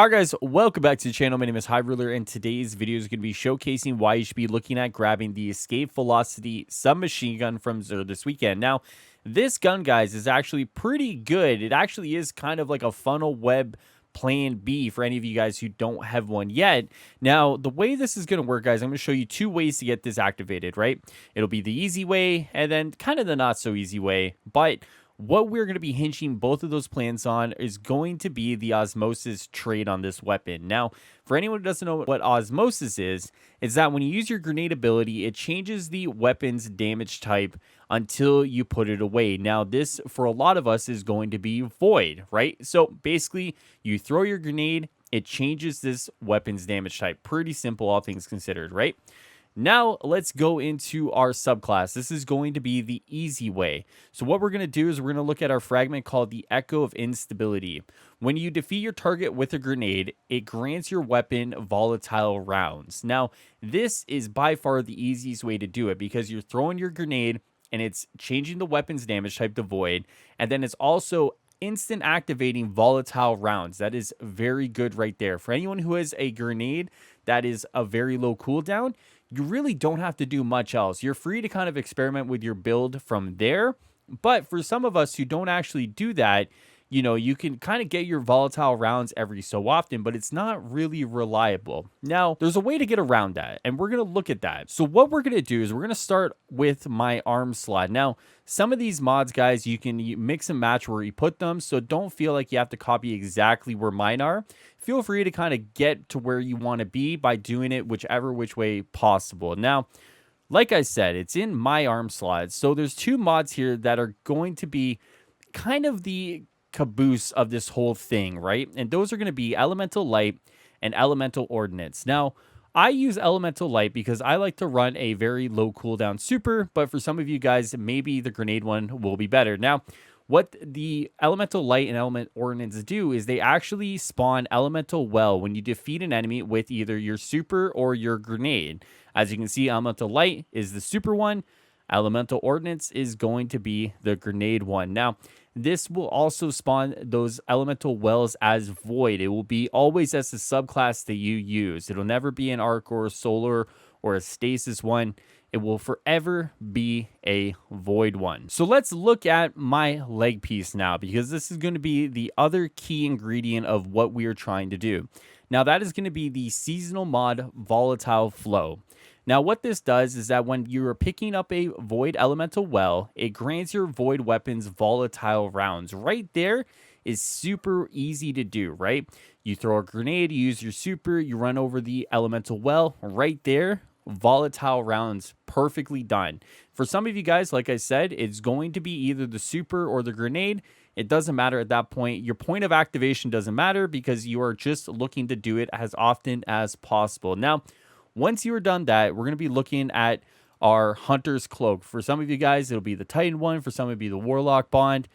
Alright guys, welcome back to the channel. My name is Highruler, and today's video is going to be showcasing why you should be looking at grabbing the Escape Velocity submachine gun from Xur this weekend. Now, this gun, guys, is actually pretty good. It actually is kind of like a funnel web plan B for any of you guys who don't have one yet. Now, the way this is going to work, guys, I'm going to show you two ways to get this activated, right? It'll be the easy way and then kind of the not so easy way, but what we're going to be hinging both of those plans on is going to be the osmosis trait on this weapon. Now, for anyone who doesn't know what osmosis is that when you use your grenade ability, it changes the weapon's damage type until you put it away. Now, this, for a lot of us, is going to be void, right? So, basically, you throw your grenade, it changes this weapon's damage type. Pretty simple, all things considered, right? Now, let's go into our subclass. This is going to be the easy way. So what we're going to do is we're going to look at our fragment called the Echo of Instability. When you defeat your target with a grenade, it grants your weapon volatile rounds. Now, this is by far the easiest way to do it because you're throwing your grenade and it's changing the weapon's damage type to void. And then it's also instant activating volatile rounds. That is very good right there. For anyone who has a grenade that is a very low cooldown, you really don't have to do much else. You're free to kind of experiment with your build from there. But for some of us who don't actually do that, you know, you can kind of get your volatile rounds every so often, but it's not really reliable. Now, there's a way to get around that, and we're going to look at that. So what we're going to do is we're going to start with my arm slot. Now, some of these mods, guys, you can mix and match where you put them, so don't feel like you have to copy exactly where mine are. Feel free to kind of get to where you want to be by doing it whichever which way possible. Now, like I said, it's in my arm slot. So there's two mods here that are going to be kind of the caboose of this whole thing, right? And those are going to be Elemental Light and Elemental Ordnance. Now, I use Elemental Light because I like to run a very low cooldown super, but for some of you guys, maybe the grenade one will be better. Now, what the Elemental Light and Element Ordnance do is they actually spawn Elemental Well when you defeat an enemy with either your super or your grenade. As you can see, Elemental Light is the super one. Elemental Ordnance is going to be the grenade one. Now, this will also spawn those elemental wells as void. It will be always as the subclass that you use. It'll never be an arc or a solar or a stasis one. It will forever be a void one. So let's look at my leg piece now, because this is going to be the other key ingredient of what we are trying to do. Now, that is going to be the seasonal mod Volatile Flow. Now, what this does is that when you are picking up a void elemental well, it grants your void weapons volatile rounds. Right there is super easy to do, right? You throw a grenade, you use your super, you run over the elemental well. Right there, volatile rounds, perfectly done. For some of you guys, like I said, it's going to be either the super or the grenade. It doesn't matter at that point. Your point of activation doesn't matter because you are just looking to do it as often as possible. Now, once you are done that, we're going to be looking at our Hunter's Cloak. For some of you guys, it'll be the Titan one. For some, it'll be the Warlock Bond.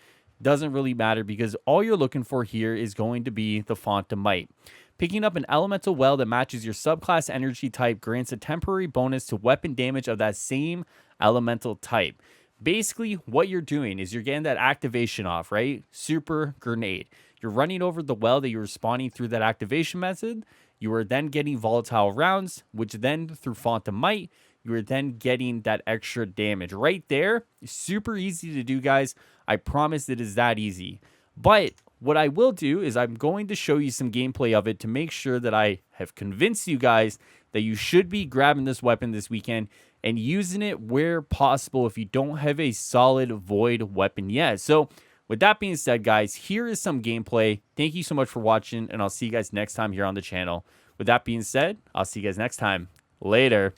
Doesn't really matter because all you're looking for here is going to be the Font of Might. Picking up an Elemental Well that matches your subclass energy type grants a temporary bonus to weapon damage of that same elemental type. Basically, what you're doing is you're getting that activation off, right? Super grenade. You're running over the well that you're spawning through that activation method. You are then getting volatile rounds, which then through Font of Might, you are then getting that extra damage. Right there, super easy to do, guys. I promise it is that easy. But what I will do is I'm going to show you some gameplay of it to make sure that I have convinced you guys that you should be grabbing this weapon this weekend and using it where possible if you don't have a solid void weapon yet. So with that being said, guys, here is some gameplay. Thank you so much for watching, and I'll see you guys next time here on the channel. With that being said, I'll see you guys next time. Later.